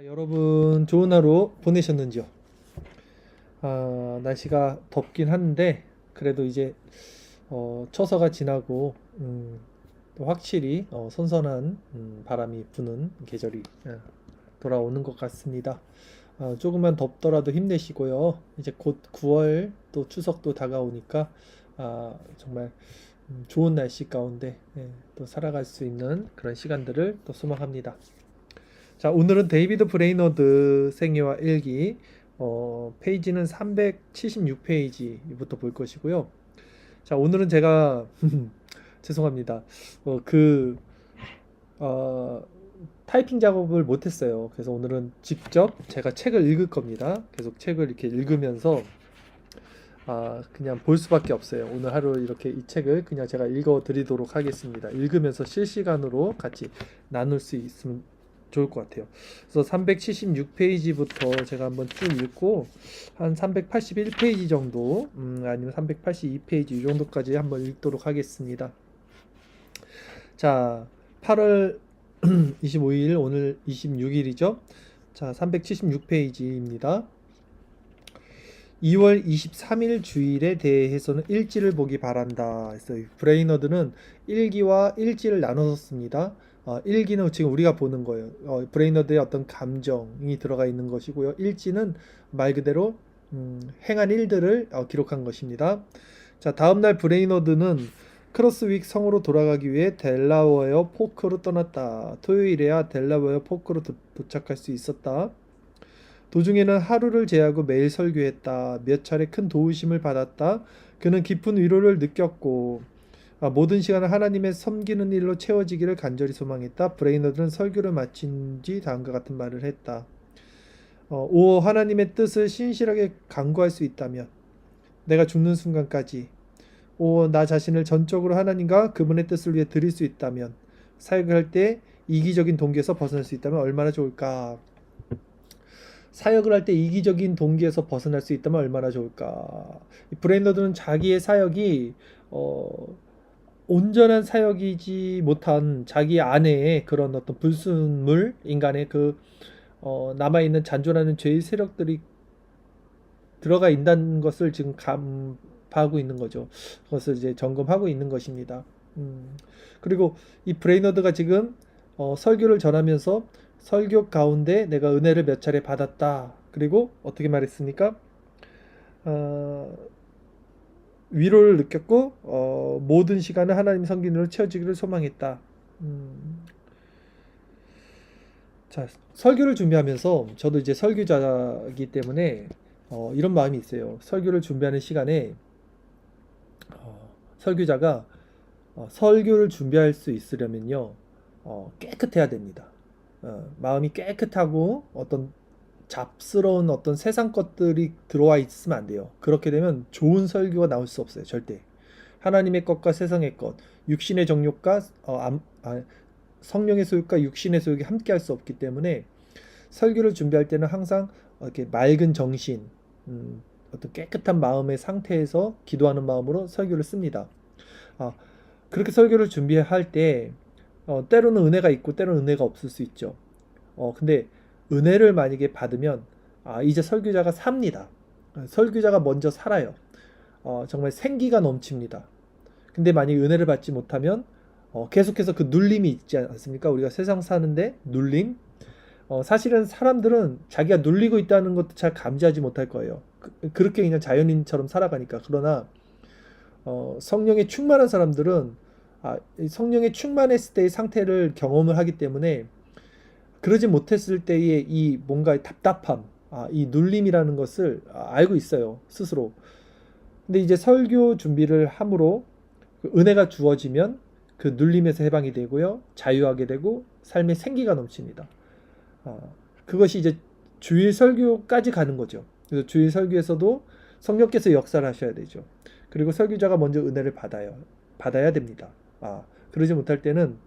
여러분 좋은 하루 보내셨는지요? 날씨가 덥긴 한데 그래도 이제 처서가 지나고 또 확실히 선선한 바람이 부는 계절이 돌아오는 것 같습니다. 조금만 덥더라도 힘내시고요. 이제 곧 9월 또 추석도 다가오니까 정말 좋은 날씨 가운데 또 살아갈 수 있는 그런 시간들을 또 소망합니다. 자, 오늘은 데이비드 브레이너드 생애와 일기 페이지는 376페이지부터 볼 것이고요. 자, 오늘은 제가 죄송합니다. 어, 타이핑 작업을 못했어요. 그래서 오늘은 직접 제가 책을 읽을 겁니다. 계속 책을 이렇게 읽으면서 그냥 볼 수밖에 없어요. 오늘 하루 이렇게 이 책을 그냥 제가 읽어 드리도록 하겠습니다. 읽으면서 실시간으로 같이 나눌 수 있으면 좋을 것 같아요. 그래서 376페이지부터 제가 한번 쭉 읽고 한 381페이지 정도 아니면 382페이지 이 정도까지 한번 읽도록 하겠습니다. 자, 8월 25일 오늘 26일이죠. 자, 376페이지입니다. 2월 23일 주일에 대해서는 일지를 보기 바란다. 그래서 브레이너드는 일기와 일지를 나눠서 씁니다. 일기는 지금 우리가 보는 거예요. 브레이너드의 어떤 감정이 들어가 있는 것이고요. 일지는 말 그대로 행한 일들을 기록한 것입니다. 자, 다음날 브레이너드는 크로스윅 성으로 돌아가기 위해 델라웨어 포크로 떠났다. 토요일에야 델라웨어 포크로 도착할 수 있었다. 도중에는 하루를 제하고 매일 설교했다. 몇 차례 큰 도우심을 받았다. 그는 깊은 위로를 느꼈고 모든 시간을 하나님의 섬기는 일로 채워지기를 간절히 소망했다. 브레이너드는 설교를 마친 뒤 다음과 같은 말을 했다. 오 하나님의 뜻을 신실하게 간구할 수 있다면 내가 죽는 순간까지 오 나 자신을 전적으로 하나님과 그분의 뜻을 위해 드릴 수 있다면 사역을 할 때 이기적인 동기에서 벗어날 수 있다면 얼마나 좋을까. 사역을 할 때 이기적인 동기에서 벗어날 수 있다면 얼마나 좋을까. 브레이너드는 자기의 사역이 온전한 사역이지 못한 자기 안에 그런 어떤 불순물, 인간의 남아있는 잔존하는 죄의 세력들이 들어가 있다는 것을 지금 감파하고 있는 거죠. 그것을 이제 점검하고 있는 것입니다. 그리고 이 브레이너드가 지금 설교를 전하면서 설교 가운데 내가 은혜를 몇 차례 받았다. 그리고 어떻게 말했습니까? 위로를 느꼈고 모든 시간을 하나님 섬기는으로 채워지기를 소망했다. 자, 설교를 준비하면서 저도 이제 설교자이기 때문에 이런 마음이 있어요. 설교를 준비하는 시간에 설교자가 설교를 준비할 수 있으려면요 깨끗해야 됩니다. 마음이 깨끗하고 어떤 잡스러운 어떤 세상 것들이 들어와 있으면 안 돼요. 그렇게 되면 좋은 설교가 나올 수 없어요. 절대. 하나님의 것과 세상의 것, 육신의 정욕과 성령의 소욕과 육신의 소욕이 함께 할 수 없기 때문에 설교를 준비할 때는 항상 이렇게 맑은 정신, 어떤 깨끗한 마음의 상태에서 기도하는 마음으로 설교를 씁니다. 그렇게 설교를 준비할 때 때로는 은혜가 있고 때로는 은혜가 없을 수 있죠. 근데 은혜를 만약에 받으면 이제 설교자가 삽니다. 설교자가 먼저 살아요. 정말 생기가 넘칩니다. 근데 만약에 은혜를 받지 못하면 계속해서 그 눌림이 있지 않습니까? 우리가 세상 사는데 눌림. 사실은 사람들은 자기가 눌리고 있다는 것도 잘 감지하지 못할 거예요. 그렇게 그냥 자연인처럼 살아가니까. 그러나 성령에 충만한 사람들은 성령에 충만했을 때의 상태를 경험을 하기 때문에 그러지 못했을 때의 이 뭔가 답답함, 이 눌림이라는 것을 알고 있어요, 스스로. 근데 이제 설교 준비를 함으로 그 은혜가 주어지면 그 눌림에서 해방이 되고요, 자유하게 되고 삶의 생기가 넘칩니다. 그것이 이제 주일 설교까지 가는 거죠. 그래서 주일 설교에서도 성령께서 역사를 하셔야 되죠. 그리고 설교자가 먼저 은혜를 받아야 됩니다. 그러지 못할 때는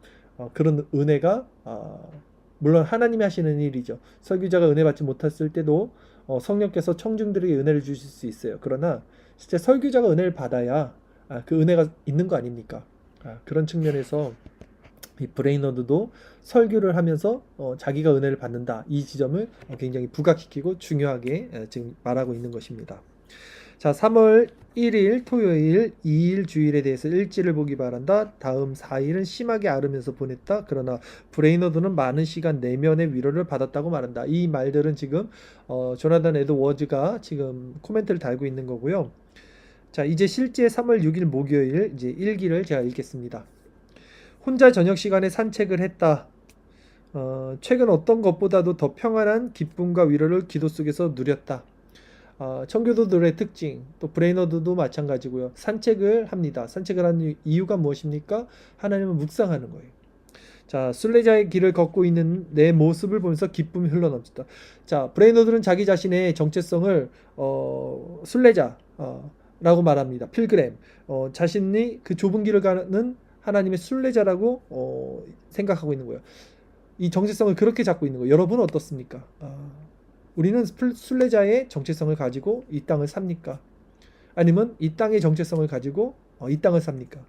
그런 은혜가 물론 하나님이 하시는 일이죠. 설교자가 은혜 받지 못했을 때도 성령께서 청중들에게 은혜를 주실 수 있어요. 그러나 진짜 설교자가 은혜를 받아야 그 은혜가 있는 거 아닙니까? 그런 측면에서 이 브레이너드도 설교를 하면서 자기가 은혜를 받는다. 이 지점을 굉장히 부각시키고 중요하게 지금 말하고 있는 것입니다. 자, 3월 1일 토요일 2일 주일에 대해서 일지를 보기 바란다. 다음 4일은 심하게 앓으면서 보냈다. 그러나 브레이너드는 많은 시간 내면의 위로를 받았다고 말한다. 이 말들은 지금 조나단 에드워즈가 지금 코멘트를 달고 있는 거고요. 자, 이제 실제 3월 6일 목요일 이제 일기를 제가 읽겠습니다. 혼자 저녁 시간에 산책을 했다. 최근 어떤 것보다도 더 평안한 기쁨과 위로를 기도 속에서 누렸다. 청교도들의 특징, 또 브레이너드도 마찬가지고요. 산책을 합니다. 산책을 하는 이유가 무엇입니까? 하나님을 묵상하는 거예요. 자, 순례자의 길을 걷고 있는 내 모습을 보면서 기쁨이 흘러넘친다. 자, 브레이너드는 자기 자신의 정체성을 순례자 라고 말합니다. 필그램. 자신이 그 좁은 길을 가는 하나님의 순례자라고 생각하고 있는 거예요. 이 정체성을 그렇게 잡고 있는 거예요. 여러분은 어떻습니까? 우리는 순례자의 정체성을 가지고 이 땅을 삽니까? 아니면 이 땅의 정체성을 가지고 이 땅을 삽니까?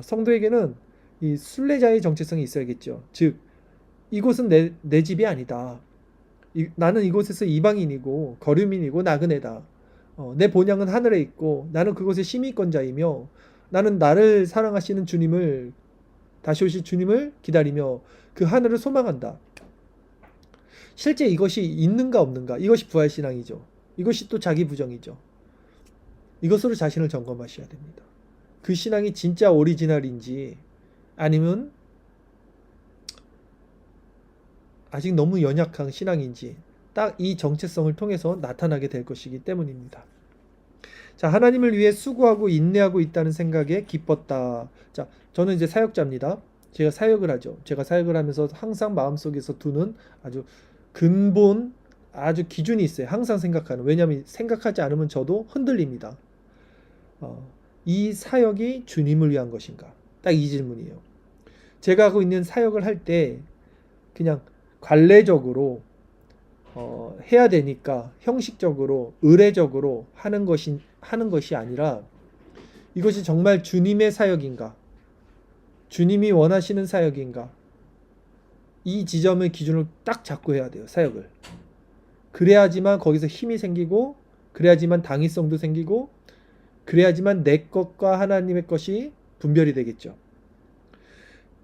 성도에게는 이 순례자의 정체성이 있어야겠죠. 즉, 이곳은 내 집이 아니다. 나는 이곳에서 이방인이고 거류민이고 나그네다. 내 본향은 하늘에 있고 나는 그곳의 시민권자이며 나는 나를 사랑하시는 주님을, 다시 오실 주님을 기다리며 그 하늘을 소망한다. 실제 이것이 있는가 없는가? 이것이 부활신앙이죠. 이것이 또 자기 부정이죠. 이것으로 자신을 점검하셔야 됩니다. 그 신앙이 진짜 오리지널인지 아니면 아직 너무 연약한 신앙인지 딱 이 정체성을 통해서 나타나게 될 것이기 때문입니다. 자, 하나님을 위해 수고하고 인내하고 있다는 생각에 기뻤다. 자, 저는 이제 사역자입니다. 제가 사역을 하죠. 제가 사역을 하면서 항상 마음속에서 두는 아주 근본, 아주 기준이 있어요. 항상 생각하는. 왜냐하면 생각하지 않으면 저도 흔들립니다. 이 사역이 주님을 위한 것인가? 딱 이 질문이에요. 제가 하고 있는 사역을 할 때 그냥 관례적으로 해야 되니까 형식적으로 의례적으로 하는 것이 아니라 이것이 정말 주님의 사역인가? 주님이 원하시는 사역인가? 이 지점의 기준을 딱 잡고 해야 돼요. 사역을. 그래야지만 거기서 힘이 생기고 그래야지만 당위성도 생기고 그래야지만 내 것과 하나님의 것이 분별이 되겠죠.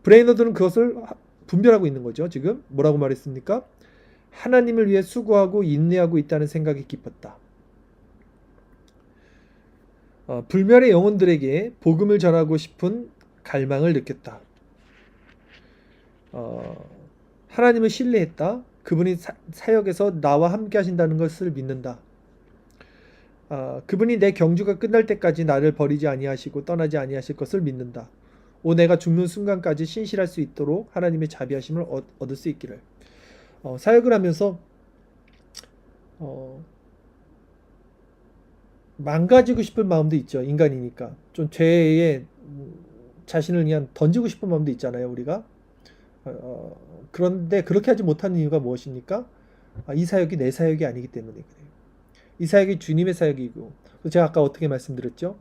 브레이너드는 그것을 분별하고 있는 거죠. 지금 뭐라고 말했습니까? 하나님을 위해 수고하고 인내하고 있다는 생각이 기뻤다. 불멸의 영혼들에게 복음을 전하고 싶은 갈망을 느꼈다. 하나님을 신뢰했다. 그분이 사역에서 나와 함께 하신다는 것을 믿는다. 그분이 내 경주가 끝날 때까지 나를 버리지 아니하시고 떠나지 아니하실 것을 믿는다. 내가 죽는 순간까지 신실할 수 있도록 하나님의 자비하심을 얻을 수 있기를. 사역을 하면서 망가지고 싶은 마음도 있죠. 인간이니까 좀 죄에 자신을 그냥 던지고 싶은 마음도 있잖아요. 우리가 그런데 그렇게 하지 못하는 이유가 무엇입니까? 이 사역이 내 사역이 아니기 때문에 그래요. 이 사역이 주님의 사역이고, 제가 아까 어떻게 말씀드렸죠?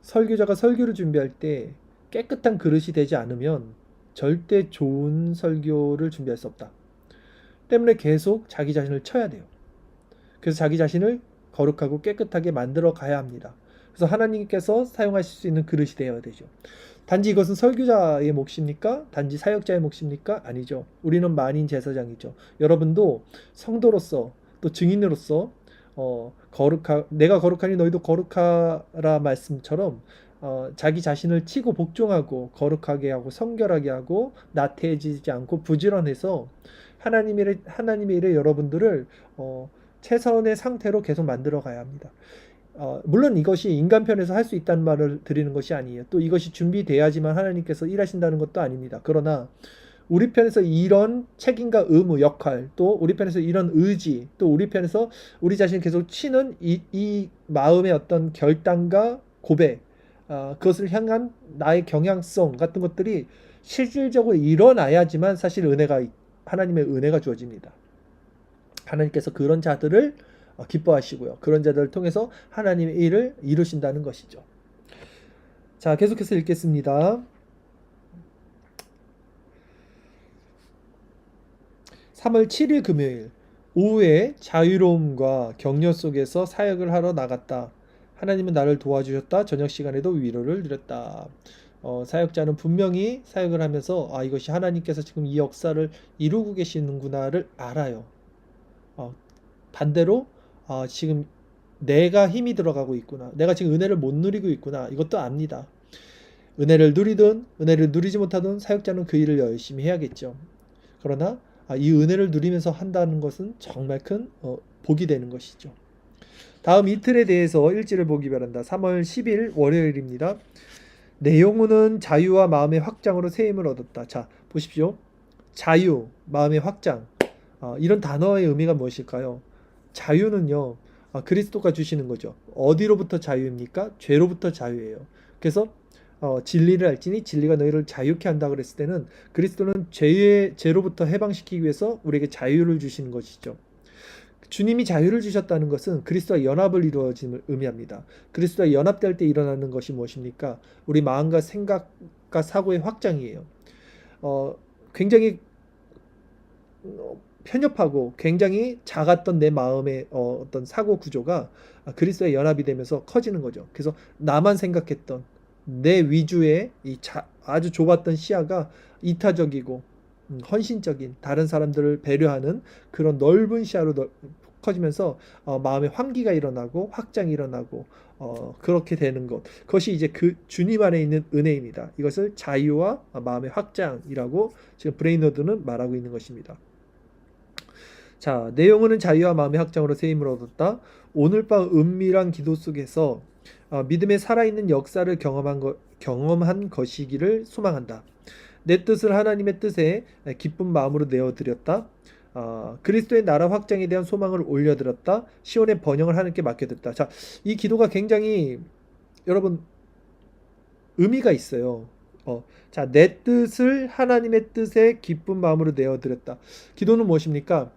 설교자가 설교를 준비할 때 깨끗한 그릇이 되지 않으면 절대 좋은 설교를 준비할 수 없다. 때문에 계속 자기 자신을 쳐야 돼요. 그래서 자기 자신을 거룩하고 깨끗하게 만들어 가야 합니다. 그래서 하나님께서 사용하실 수 있는 그릇이 되어야 되죠. 단지 이것은 설교자의 몫입니까? 단지 사역자의 몫입니까? 아니죠. 우리는 만인 제사장이죠. 여러분도 성도로서 또 증인으로서 내가 거룩하니 너희도 거룩하라 말씀처럼 자기 자신을 치고 복종하고 거룩하게 하고 성결하게 하고 나태해지지 않고 부지런해서 하나님의 일에 여러분들을 최선의 상태로 계속 만들어 가야 합니다. 물론 이것이 인간 편에서 할 수 있다는 말을 드리는 것이 아니에요. 또 이것이 준비돼야지만 하나님께서 일하신다는 것도 아닙니다. 그러나 우리 편에서 이런 책임과 의무, 역할, 또 우리 편에서 이런 의지, 또 우리 편에서 우리 자신을 계속 치는 이 마음의 어떤 결단과 고백, 그것을 향한 나의 경향성 같은 것들이 실질적으로 일어나야지만 사실 하나님의 은혜가 주어집니다. 하나님께서 그런 자들을 기뻐하시고요. 그런 자들을 통해서 하나님의 일을 이루신다는 것이죠. 자, 계속해서 읽겠습니다. 3월 7일 금요일 오후에 자유로움과 격려 속에서 사역을 하러 나갔다. 하나님은 나를 도와주셨다. 저녁 시간에도 위로를 드렸다. 사역자는 분명히 사역을 하면서 이것이 하나님께서 지금 이 역사를 이루고 계시는구나를 알아요. 어, 반대로 지금 내가 힘이 들어가고 있구나. 내가 지금 은혜를 못 누리고 있구나. 이것도 압니다. 은혜를 누리든 은혜를 누리지 못하든 사역자는 그 일을 열심히 해야겠죠. 그러나 이 은혜를 누리면서 한다는 것은 정말 큰 복이 되는 것이죠. 다음 이틀에 대해서 일지를 보기 바란다. 3월 10일 월요일입니다. 내 영혼은 자유와 마음의 확장으로 새 힘을 얻었다. 자, 보십시오. 자유, 마음의 확장. 이런 단어의 의미가 무엇일까요? 자유는요, 그리스도가 주시는 거죠. 어디로부터 자유입니까? 죄로부터 자유예요. 그래서 진리를 알지니 진리가 너희를 자유케 한다 그랬을 때는 그리스도는 죄로부터 해방시키기 위해서 우리에게 자유를 주시는 것이죠. 주님이 자유를 주셨다는 것은 그리스도와 연합을 이루어짐을 의미합니다. 그리스도와 연합될 때 일어나는 것이 무엇입니까? 우리 마음과 생각과 사고의 확장이에요. 굉장히 편협하고 굉장히 작았던 내 마음의 어떤 사고 구조가 그리스도의 연합이 되면서 커지는 거죠. 그래서 나만 생각했던 내 위주의 아주 좁았던 시야가 이타적이고 헌신적인 다른 사람들을 배려하는 그런 넓은 시야로 커지면서 마음의 환기가 일어나고 확장이 일어나고 그렇게 되는 것. 그것이 이제 그 주님 안에 있는 은혜입니다. 이것을 자유와 마음의 확장이라고 지금 브레이너드는 말하고 있는 것입니다. 자, 내 영혼은 자유와 마음의 확장으로 새 힘을 얻었다. 오늘 밤 은밀한 기도 속에서 믿음의 살아있는 역사를 경험한 것이기를 소망한다. 내 뜻을 하나님의 뜻에 기쁜 마음으로 내어드렸다. 그리스도의 나라 확장에 대한 소망을 올려드렸다. 시온의 번영을 하나님께 맡겨드렸다. 자, 이 기도가 굉장히 여러분 의미가 있어요. 자, 내 뜻을 하나님의 뜻에 기쁜 마음으로 내어드렸다. 기도는 무엇입니까?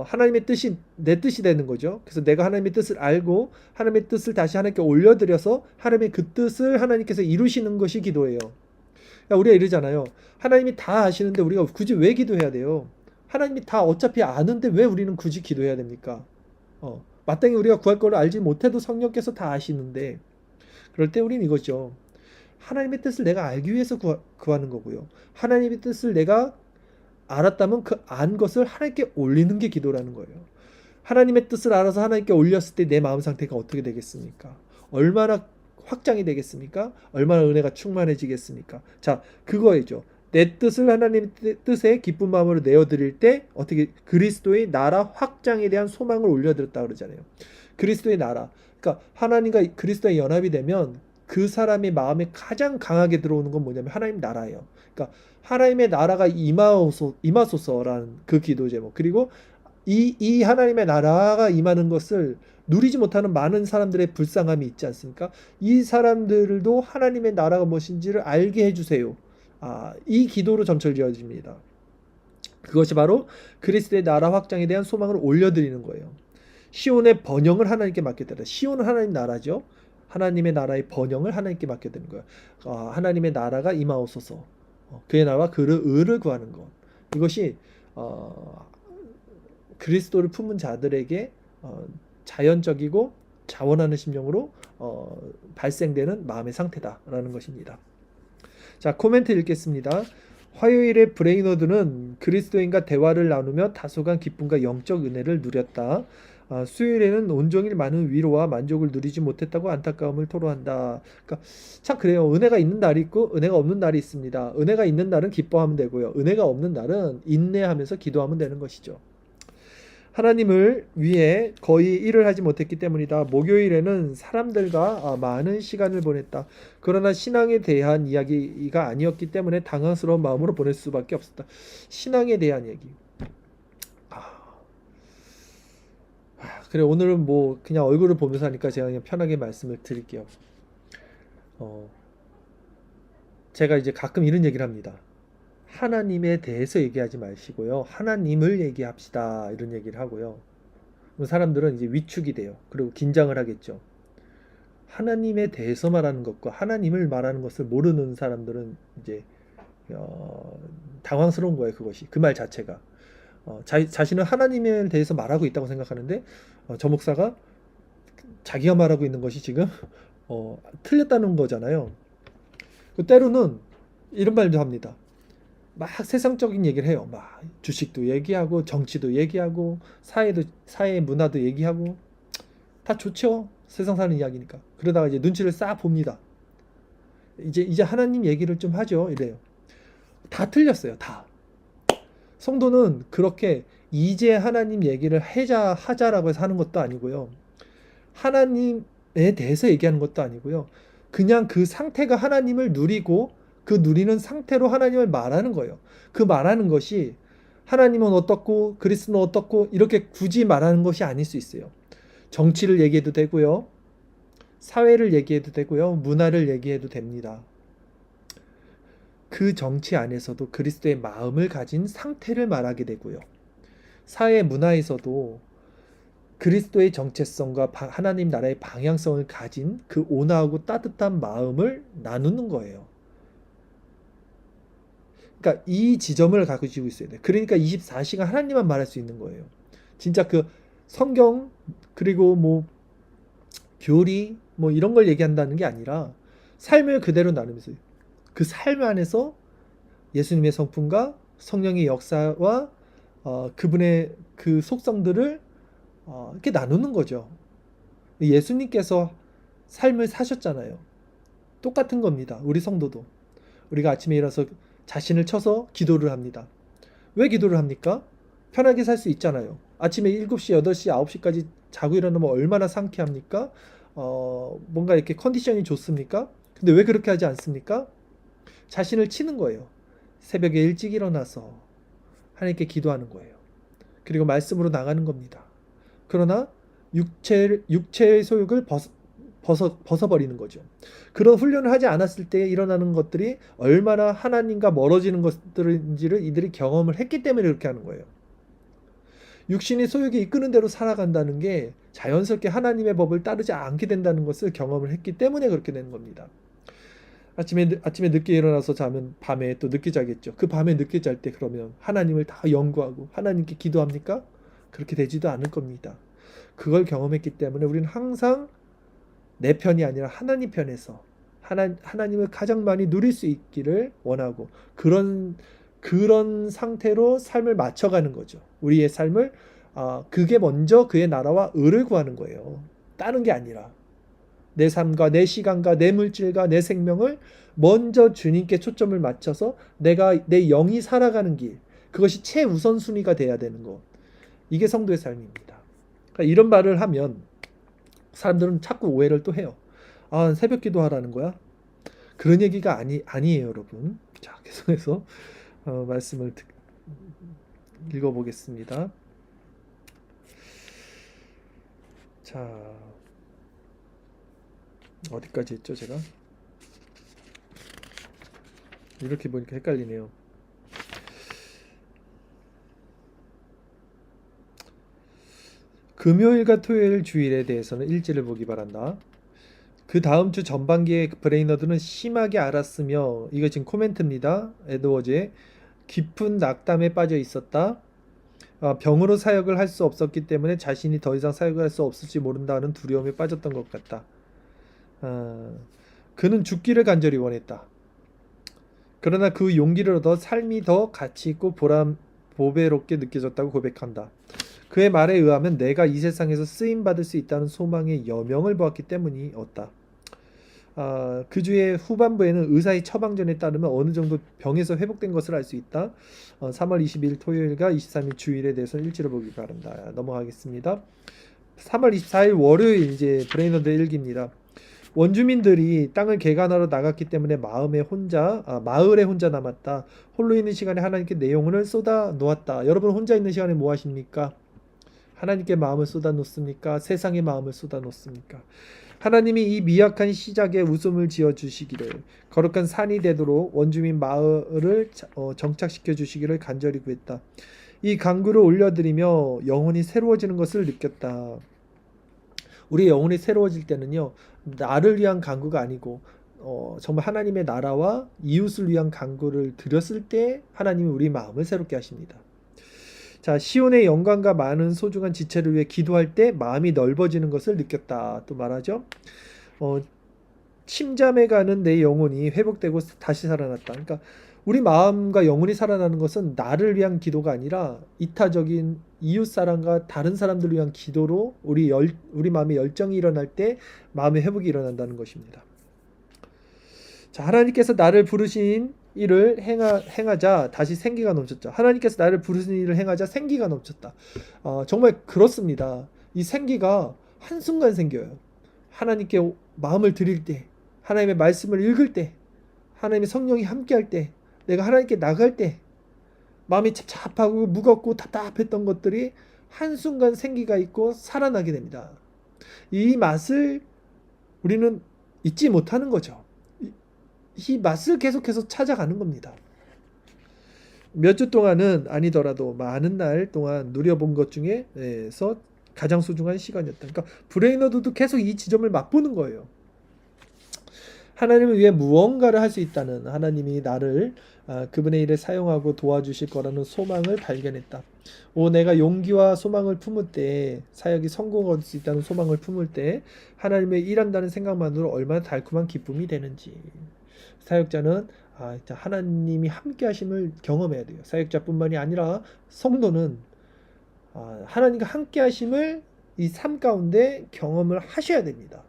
하나님의 뜻이 내 뜻이 되는 거죠. 그래서 내가 하나님의 뜻을 알고 하나님의 뜻을 다시 하나님께 올려드려서 하나님의 그 뜻을 하나님께서 이루시는 것이 기도예요. 우리가 이러잖아요. 하나님이 다 아시는데 우리가 굳이 왜 기도해야 돼요? 하나님이 다 어차피 아는데 왜 우리는 굳이 기도해야 됩니까? 마땅히 우리가 구할 거를 알지 못해도 성령께서 다 아시는데 그럴 때 우리는 이거죠. 하나님의 뜻을 내가 알기 위해서 구하는 거고요. 하나님의 뜻을 내가 알았다면 그 안 것을 하나님께 올리는 게 기도라는 거예요. 하나님의 뜻을 알아서 하나님께 올렸을 때 내 마음 상태가 어떻게 되겠습니까? 얼마나 확장이 되겠습니까? 얼마나 은혜가 충만해지겠습니까? 자, 그거이죠. 내 뜻을 하나님의 뜻에 기쁜 마음으로 내어드릴 때 어떻게 그리스도의 나라 확장에 대한 소망을 올려드렸다 그러잖아요. 그리스도의 나라. 그러니까 하나님과 그리스도의 연합이 되면 그 사람의 마음에 가장 강하게 들어오는 건 뭐냐면 하나님 나라예요. 그러니까 하나님의 나라가 임하소서라는 그 기도 제목. 그리고 이 하나님의 나라가 임하는 것을 누리지 못하는 많은 사람들의 불쌍함이 있지 않습니까? 이 사람들도 하나님의 나라가 무엇인지를 알게 해주세요. 이 기도로 점철되어집니다. 그것이 바로 그리스도의 나라 확장에 대한 소망을 올려드리는 거예요. 시온의 번영을 하나님께 맡겨드려. 시온은 하나님 나라죠. 하나님의 나라의 번영을 하나님께 맡겨드리는 거예요. 하나님의 나라가 임하옵소서. 그의 나라와 그의 의를 구하는 것. 이것이 그리스도를 품은 자들에게 자연적이고 자원하는 심령으로 발생되는 마음의 상태다라는 것입니다. 자, 코멘트 읽겠습니다. 화요일에 브레이너드는 그리스도인과 대화를 나누며 다소간 기쁨과 영적 은혜를 누렸다. 수요일에는 온종일 많은 위로와 만족을 누리지 못했다고 안타까움을 토로한다. 그러니까 참 그래요. 은혜가 있는 날이 있고 은혜가 없는 날이 있습니다. 은혜가 있는 날은 기뻐하면 되고요. 은혜가 없는 날은 인내하면서 기도하면 되는 것이죠. 하나님을 위해 거의 일을 하지 못했기 때문이다. 목요일에는 사람들과 많은 시간을 보냈다. 그러나 신앙에 대한 이야기가 아니었기 때문에 당황스러운 마음으로 보낼 수밖에 없었다. 신앙에 대한 얘기. 그래, 오늘은 뭐 그냥 얼굴을 보면서 하니까 제가 그냥 편하게 말씀을 드릴게요. 제가 이제 가끔 이런 얘기를 합니다. 하나님에 대해서 얘기하지 마시고요. 하나님을 얘기합시다. 이런 얘기를 하고요. 사람들은 이제 위축이 돼요. 그리고 긴장을 하겠죠. 하나님에 대해서 말하는 것과 하나님을 말하는 것을 모르는 사람들은 이제 당황스러운 거예요. 그것이 그 말 자체가. 자신은 하나님에 대해서 말하고 있다고 생각하는데 저 목사가 자기가 말하고 있는 것이 지금 틀렸다는 거잖아요. 때로는 이런 말도 합니다. 막 세상적인 얘기를 해요. 막 주식도 얘기하고 정치도 얘기하고 사회 문화도 얘기하고 다 좋죠. 세상 사는 이야기니까. 그러다가 이제 눈치를 싹 봅니다. 이제 하나님 얘기를 좀 하죠. 이래요. 다 틀렸어요. 다. 성도는 그렇게 이제 하나님 얘기를 하자라고 해서 하는 것도 아니고요. 하나님에 대해서 얘기하는 것도 아니고요. 그냥 그 상태가 하나님을 누리고 그 누리는 상태로 하나님을 말하는 거예요. 그 말하는 것이 하나님은 어떻고 그리스도는 어떻고 이렇게 굳이 말하는 것이 아닐 수 있어요. 정치를 얘기해도 되고요. 사회를 얘기해도 되고요. 문화를 얘기해도 됩니다. 그 정치 안에서도 그리스도의 마음을 가진 상태를 말하게 되고요. 사회 문화에서도 그리스도의 정체성과 하나님 나라의 방향성을 가진 그 온화하고 따뜻한 마음을 나누는 거예요. 그러니까 이 지점을 가지고 있어야 돼요. 그러니까 24시간 하나님만 말할 수 있는 거예요. 진짜 그 성경 그리고 뭐 교리 뭐 이런 걸 얘기한다는 게 아니라 삶을 그대로 나누면서 그 삶 안에서 예수님의 성품과 성령의 역사와 그분의 그 속성들을 이렇게 나누는 거죠. 예수님께서 삶을 사셨잖아요. 똑같은 겁니다. 우리 성도도. 우리가 아침에 일어나서 자신을 쳐서 기도를 합니다. 왜 기도를 합니까? 편하게 살 수 있잖아요. 아침에 7시, 8시, 9시까지 자고 일어나면 얼마나 상쾌합니까? 뭔가 이렇게 컨디션이 좋습니까? 근데 왜 그렇게 하지 않습니까? 자신을 치는 거예요. 새벽에 일찍 일어나서 하나님께 기도하는 거예요. 그리고 말씀으로 나가는 겁니다. 그러나 육체의 소욕을 벗어버리는 거죠. 그런 훈련을 하지 않았을 때 일어나는 것들이 얼마나 하나님과 멀어지는 것들인지를 이들이 경험을 했기 때문에 그렇게 하는 거예요. 육신의 소욕이 이끄는 대로 살아간다는 게 자연스럽게 하나님의 법을 따르지 않게 된다는 것을 경험을 했기 때문에 그렇게 되는 겁니다. 아침에 늦게 일어나서 자면 밤에 또 늦게 자겠죠. 그 밤에 늦게 잘 때 그러면 하나님을 다 연구하고 하나님께 기도합니까? 그렇게 되지도 않을 겁니다. 그걸 경험했기 때문에 우리는 항상 내 편이 아니라 하나님 편에서 하나님을 가장 많이 누릴 수 있기를 원하고 그런 상태로 삶을 맞춰가는 거죠. 우리의 삶을 그게 먼저 그의 나라와 의를 구하는 거예요. 다른 게 아니라 내 삶과 내 시간과 내 물질과 내 생명을 먼저 주님께 초점을 맞춰서 내 영이 살아가는 길, 그것이 최우선순위가 돼야 되는 것. 이게 성도의 삶입니다. 그러니까 이런 말을 하면 사람들은 자꾸 오해를 또 해요. 새벽 기도하라는 거야? 그런 얘기가 아니에요, 여러분. 자, 계속해서 말씀을 읽어보겠습니다. 자, 어디까지 했죠, 제가? 이렇게 보니까 헷갈리네요. 금요일과 토요일 주일에 대해서는 일지를 보기 바란다. 그 다음 주 전반기에 브레이너드는 심하게 앓았으며, 이거 지금 코멘트입니다. 에드워즈의 깊은 낙담에 빠져 있었다. 병으로 사역을 할 수 없었기 때문에 자신이 더 이상 사역을 할 수 없을지 모른다는 두려움에 빠졌던 것 같다. 그는 죽기를 간절히 원했다. 그러나 그 용기를 얻어 삶이 더 가치 있고 보배롭게 느껴졌다고 고백한다. 그의 말에 의하면 내가 이 세상에서 쓰임받을 수 있다는 소망의 여명을 보았기 때문이었다. 그 주의 후반부에는 의사의 처방전에 따르면 어느 정도 병에서 회복된 것을 알 수 있다. 3월 20일 토요일과 23일 주일에 대해서 일지를 보기 바랍니다. 넘어가겠습니다. 3월 24일 월요일 이제 브레이너드 일기입니다. 원주민들이 땅을 개간하러 나갔기 때문에 마을에 혼자 남았다. 홀로 있는 시간에 하나님께 내 영혼을 쏟아 놓았다. 여러분 혼자 있는 시간에 뭐 하십니까? 하나님께 마음을 쏟아 놓습니까? 세상의 마음을 쏟아 놓습니까? 하나님이 이 미약한 시작에 웃음을 지어 주시기를, 거룩한 산이 되도록 원주민 마을을 정착시켜 주시기를 간절히 구했다. 이 간구를 올려드리며 영혼이 새로워지는 것을 느꼈다. 우리 영혼이 새로워질 때는요, 나를 위한 간구가 아니고 정말 하나님의 나라와 이웃을 위한 간구를 드렸을 때 하나님이 우리 마음을 새롭게 하십니다. 자, 시온의 영광과 많은 소중한 지체를 위해 기도할 때 마음이 넓어지는 것을 느꼈다. 또 말하죠. 어, 침잠에 가는 내 영혼이 회복되고 다시 살아났다. 그러니까 우리 마음과 영혼이 살아나는 것은 나를 위한 기도가 아니라 이타적인 이웃 사람과 다른 사람들을 위한 기도로 우리 마음에 열정이 일어날 때 마음의 회복이 일어난다는 것입니다. 자, 하나님께서 나를 부르신 일을 행하자 다시 생기가 넘쳤죠. 하나님께서 나를 부르신 일을 행하자 생기가 넘쳤다. 정말 그렇습니다. 이 생기가 한순간 생겨요. 하나님께 마음을 드릴 때, 하나님의 말씀을 읽을 때, 하나님의 성령이 함께할 때, 내가 하나님께 나갈 때, 마음이 착잡하고 무겁고 답답했던 것들이 한순간 생기가 있고 살아나게 됩니다. 이 맛을 우리는 잊지 못하는 거죠. 이 맛을 계속해서 찾아가는 겁니다. 몇 주 동안은 아니더라도 많은 날 동안 누려본 것 중에서 가장 소중한 시간이었다. 그러니까 브레이너드도 계속 이 지점을 맛보는 거예요. 하나님을 위해 무언가를 할 수 있다는, 하나님이 나를 그분의 일에 사용하고 도와주실 거라는 소망을 발견했다. 내가 용기와 소망을 품을 때, 사역이 성공할 수 있다는 소망을 품을 때 하나님의 일한다는 생각만으로 얼마나 달콤한 기쁨이 되는지. 사역자는 하나님이 함께 하심을 경험해야 돼요. 사역자뿐만이 아니라 성도는 하나님과 함께 하심을 이 삶 가운데 경험을 하셔야 됩니다.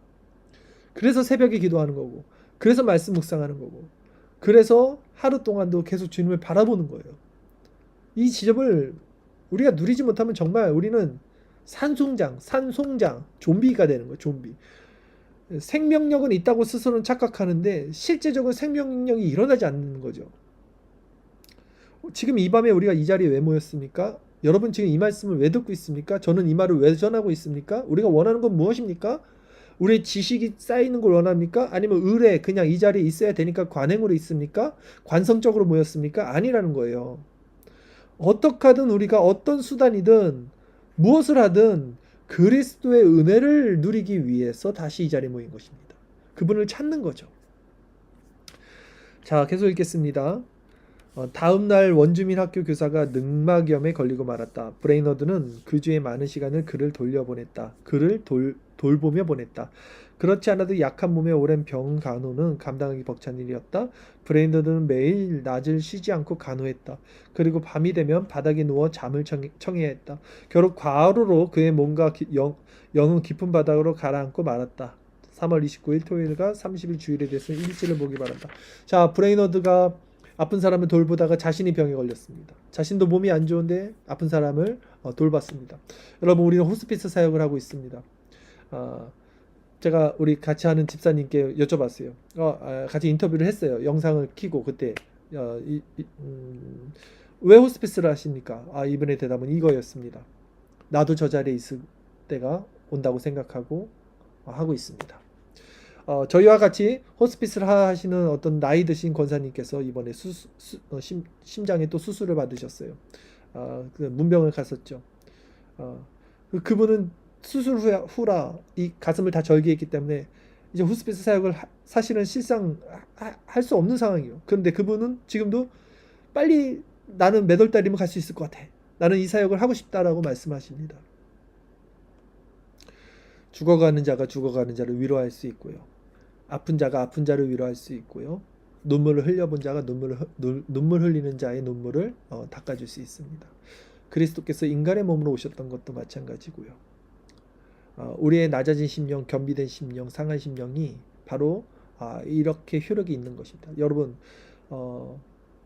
그래서 새벽에 기도하는 거고, 그래서 말씀 묵상하는 거고, 그래서 하루 동안도 계속 주님을 바라보는 거예요. 이 지점을 우리가 누리지 못하면 정말 우리는 산송장, 좀비가 되는 거예요. 좀비. 생명력은 있다고 스스로는 착각하는데 실제적으로 생명력이 일어나지 않는 거죠. 지금 이 밤에 우리가 이 자리에 왜 모였습니까? 여러분 지금 이 말씀을 왜 듣고 있습니까? 저는 이 말을 왜 전하고 있습니까? 우리가 원하는 건 무엇입니까? 우리의 지식이 쌓이는 걸 원합니까? 아니면 의뢰 그냥 이 자리에 있어야 되니까 관행으로 있습니까? 관성적으로 모였습니까? 아니라는 거예요. 어떻게 하든 우리가 어떤 수단이든 무엇을 하든 그리스도의 은혜를 누리기 위해서 다시 이 자리에 모인 것입니다. 그분을 찾는 거죠. 자, 계속 읽겠습니다. 다음 날 원주민 학교 교사가 늑막염에 걸리고 말았다. 브레이너드는 그 주에 많은 시간을 그를 돌려보냈다. 그를 돌보며 보냈다. 그렇지 않아도 약한 몸에 오랜 병 간호는 감당하기 벅찬 일이었다. 브레이너드는 매일 낮을 쉬지 않고 간호했다. 그리고 밤이 되면 바닥에 누워 잠을 청해야 했다. 결국 과로로 그의 몸과 영은 깊은 바닥으로 가라앉고 말았다. 3월 29일 토요일과 30일 주일에 대해서 일지를 보기 바란다. 자, 브레이너드가 아픈 사람을 돌보다가 자신이 병에 걸렸습니다. 자신도 몸이 안 좋은데 아픈 사람을 돌봤습니다. 여러분, 우리는 호스피스 사역을 하고 있습니다. 제가 우리 같이 하는 집사님께 여쭤봤어요. 같이 인터뷰를 했어요. 영상을 켜고 그때 왜 호스피스를 하십니까? 이분의 대답은 이거였습니다. 나도 저 자리에 있을 때가 온다고 생각하고 하고 있습니다. 저희와 같이 호스피스를 하시는 어떤 나이 드신 권사님께서 이번에 심장에 또 수술을 받으셨어요. 그 문병을 갔었죠. 그분은 수술 후라 이 가슴을 다 절개했기 때문에 이제 호스피스 사역을 사실은 실상 할 수 없는 상황이에요. 그런데 그분은 지금도 빨리 나는 몇 월 달이면 갈 수 있을 것 같아. 나는 이 사역을 하고 싶다라고 말씀하십니다. 죽어가는 자가 죽어가는 자를 위로할 수 있고요. 아픈 자가 아픈 자를 위로할 수 있고요. 눈물을 흘려본 자가 눈물 흘리는 자의 눈물을 닦아줄 수 있습니다. 그리스도께서 인간의 몸으로 오셨던 것도 마찬가지고요. 우리의 낮아진 심령, 겸비된 심령, 상한 심령이 바로 이렇게 효력이 있는 것입니다. 여러분,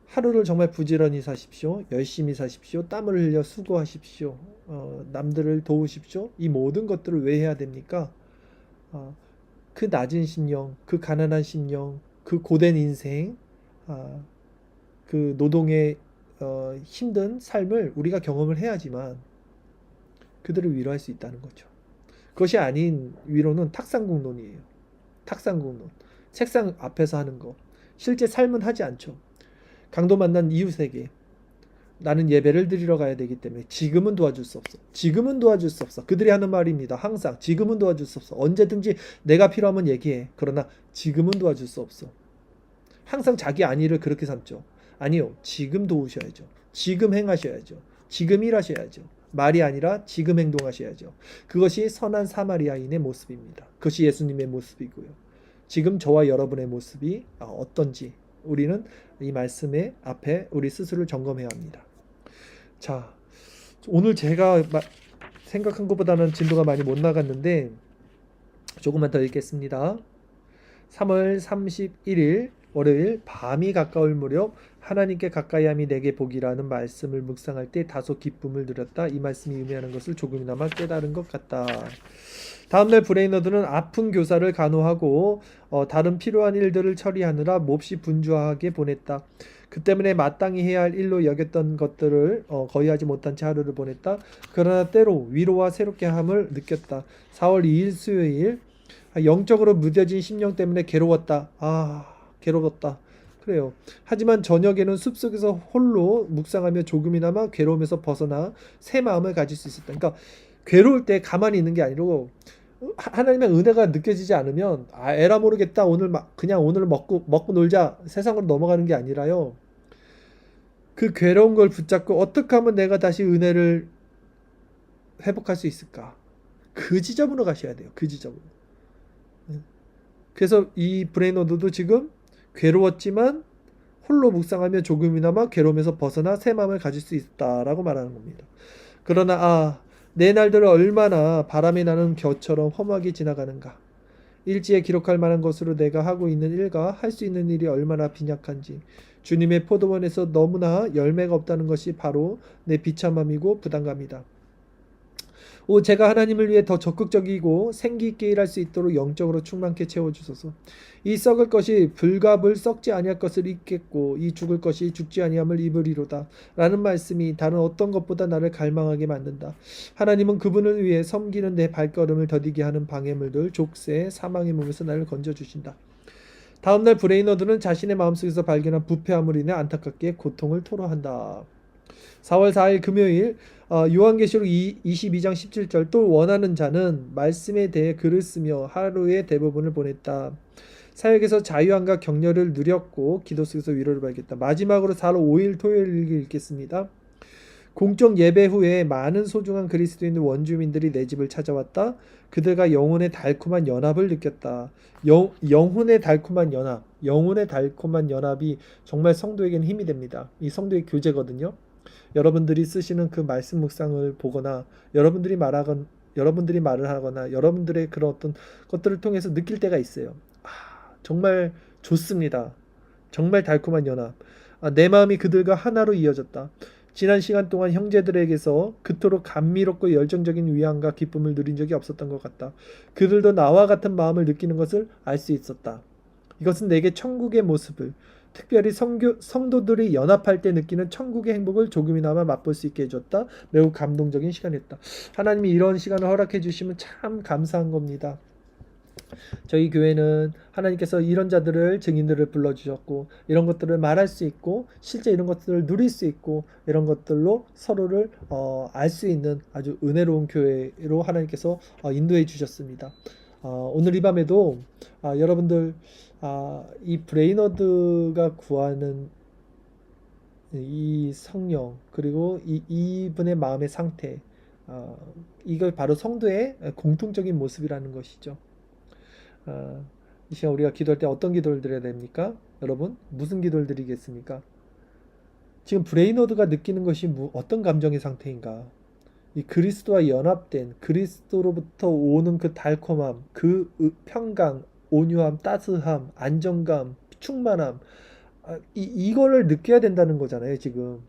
하루를 정말 부지런히 사십시오. 열심히 사십시오. 땀을 흘려 수고하십시오. 남들을 도우십시오. 이 모든 것들을 왜 해야 됩니까? 그 낮은 심령, 그 가난한 심령, 그 고된 인생, 그 노동의 힘든 삶을 우리가 경험을 해야지만 그들을 위로할 수 있다는 거죠. 그것이 아닌 위로는 탁상공론이에요. 탁상공론. 책상 앞에서 하는 거. 실제 삶은 하지 않죠. 강도 만난 이웃에게 나는 예배를 드리러 가야 되기 때문에 지금은 도와줄 수 없어. 지금은 도와줄 수 없어. 그들이 하는 말입니다. 항상 지금은 도와줄 수 없어. 언제든지 내가 필요하면 얘기해. 그러나 지금은 도와줄 수 없어. 항상 자기 안위를 그렇게 삼죠. 아니요. 지금 도우셔야죠. 지금 행하셔야죠. 지금 일하셔야죠. 말이 아니라 지금 행동하셔야죠. 그것이 선한 사마리아인의 모습입니다. 그것이 예수님의 모습이고요. 지금 저와 여러분의 모습이 어떤지 우리는 이 말씀의 앞에 우리 스스로를 점검해야 합니다. 자, 오늘 제가 생각한 것보다는 진도가 많이 못 나갔는데 조금만 더 읽겠습니다. 3월 31일 월요일 밤이 가까울 무렵 하나님께 가까이함이 내게 복이라는 말씀을 묵상할 때 다소 기쁨을 누렸다. 이 말씀이 의미하는 것을 조금이나마 깨달은 것 같다. 다음날 브레이너드는 아픈 교사를 간호하고 다른 필요한 일들을 처리하느라 몹시 분주하게 보냈다. 그 때문에 마땅히 해야 할 일로 여겼던 것들을 거의 하지 못한 채 하루를 보냈다. 그러나 때로 위로와 새롭게 함을 느꼈다. 4월 2일 수요일 영적으로 무뎌진 심령 때문에 괴로웠다. 괴로웠다. 그래요. 하지만 저녁에는 숲속에서 홀로 묵상하며 조금이나마 괴로움에서 벗어나 새 마음을 가질 수 있었다. 그러니까 괴로울 때 가만히 있는 게 아니고 하나님의 은혜가 느껴지지 않으면 에라 모르겠다. 그냥 오늘 먹고 놀자. 세상으로 넘어가는 게 아니라요. 그 괴로운 걸 붙잡고 어떻게 하면 내가 다시 은혜를 회복할 수 있을까? 그 지점으로 가셔야 돼요. 그 지점으로. 그래서 이 브레이너드도 지금 괴로웠지만 홀로 묵상하며 조금이나마 괴로움에서 벗어나 새 마음을 가질 수 있다라고 말하는 겁니다. 그러나 내 날들은 얼마나 바람이 나는 겨처럼 험하게 지나가는가. 일지에 기록할 만한 것으로 내가 하고 있는 일과 할 수 있는 일이 얼마나 빈약한지. 주님의 포도원에서 너무나 열매가 없다는 것이 바로 내 비참함이고 부담감이다. 제가 하나님을 위해 더 적극적이고 생기 있게 일할 수 있도록 영적으로 충만케 채워주소서. 이 썩을 것이 불갑을 썩지 아니할 것을 입겠고 이 죽을 것이 죽지 아니함을 입으리로다 라는 말씀이 다른 어떤 것보다 나를 갈망하게 만든다. 하나님은 그분을 위해 섬기는 내 발걸음을 더디게 하는 방해물들, 족쇄, 사망의 몸에서 나를 건져주신다. 다음날 브레이너드는 자신의 마음속에서 발견한 부패함으로 인해 안타깝게 고통을 토로한다. 4월 4일 금요일 요한계시록 22장 17절 또 원하는 자는 말씀에 대해 글을 쓰며 하루의 대부분을 보냈다. 사역에서 자유함과 격려를 누렸고 기도 속에서 위로를 받겠다. 마지막으로 4월 5일 토요일 읽겠습니다. 공적 예배 후에 많은 소중한 그리스도인 원주민들이 내 집을 찾아왔다. 그들과 영혼의 달콤한 연합을 느꼈다. 영혼의 달콤한 연합이 정말 성도에게는 힘이 됩니다. 이 성도의 교제거든요. 여러분들이 쓰시는 그 말씀 묵상을 보거나 여러분들이 말을 하거나 여러분들의 그런 어떤 것들을 통해서 느낄 때가 있어요. 정말 좋습니다. 정말 달콤한 연합. 내 마음이 그들과 하나로 이어졌다. 지난 시간 동안 형제들에게서 그토록 감미롭고 열정적인 위안과 기쁨을 누린 적이 없었던 것 같다. 그들도 나와 같은 마음을 느끼는 것을 알 수 있었다. 이것은 내게 천국의 모습을, 특별히 성도들이 연합할 때 느끼는 천국의 행복을 조금이나마 맛볼 수 있게 해줬다. 매우 감동적인 시간이었다. 하나님이 이런 시간을 허락해 주시면 참 감사한 겁니다. 저희 교회는 하나님께서 이런 자들을, 증인들을 불러주셨고 이런 것들을 말할 수 있고 실제 이런 것들을 누릴 수 있고 이런 것들로 서로를 알 수 있는 아주 은혜로운 교회로 하나님께서 인도해 주셨습니다. 오늘 이 밤에도 여러분들 이 브레이너드가 구하는 이 성령 그리고 이분의 마음의 상태, 이걸 바로 성도의 공통적인 모습이라는 것이죠. 이 시간 우리가 기도할 때 어떤 기도를 드려야 됩니까? 여러분 무슨 기도를 드리겠습니까? 지금 브레이너드가 느끼는 것이 어떤 감정의 상태인가? 이 그리스도와 연합된 그리스도로부터 오는 그 달콤함, 그 평강, 온유함, 따스함, 안정감, 충만함, 이거를 느껴야 된다는 거잖아요. 지금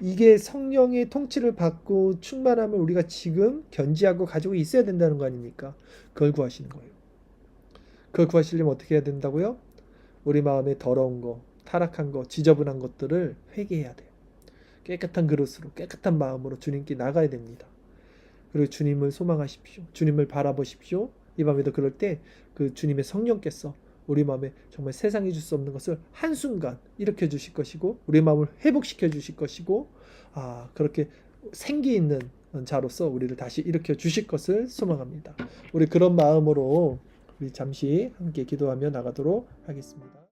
이게 성령의 통치를 받고 충만함을 우리가 지금 견지하고 가지고 있어야 된다는 거 아닙니까? 그걸 구하시는 거예요. 그걸 구하시려면 어떻게 해야 된다고요? 우리 마음에 더러운 거, 타락한 거, 지저분한 것들을 회개해야 돼요. 깨끗한 그릇으로, 깨끗한 마음으로 주님께 나가야 됩니다. 그리고 주님을 소망하십시오. 주님을 바라보십시오. 이 밤에도 그럴 때 그 주님의 성령께서 우리 마음에 정말 세상이 줄 수 없는 것을 한순간 일으켜 주실 것이고 우리 마음을 회복시켜 주실 것이고 그렇게 생기 있는 자로서 우리를 다시 일으켜 주실 것을 소망합니다. 우리 그런 마음으로 우리 잠시 함께 기도하며 나가도록 하겠습니다.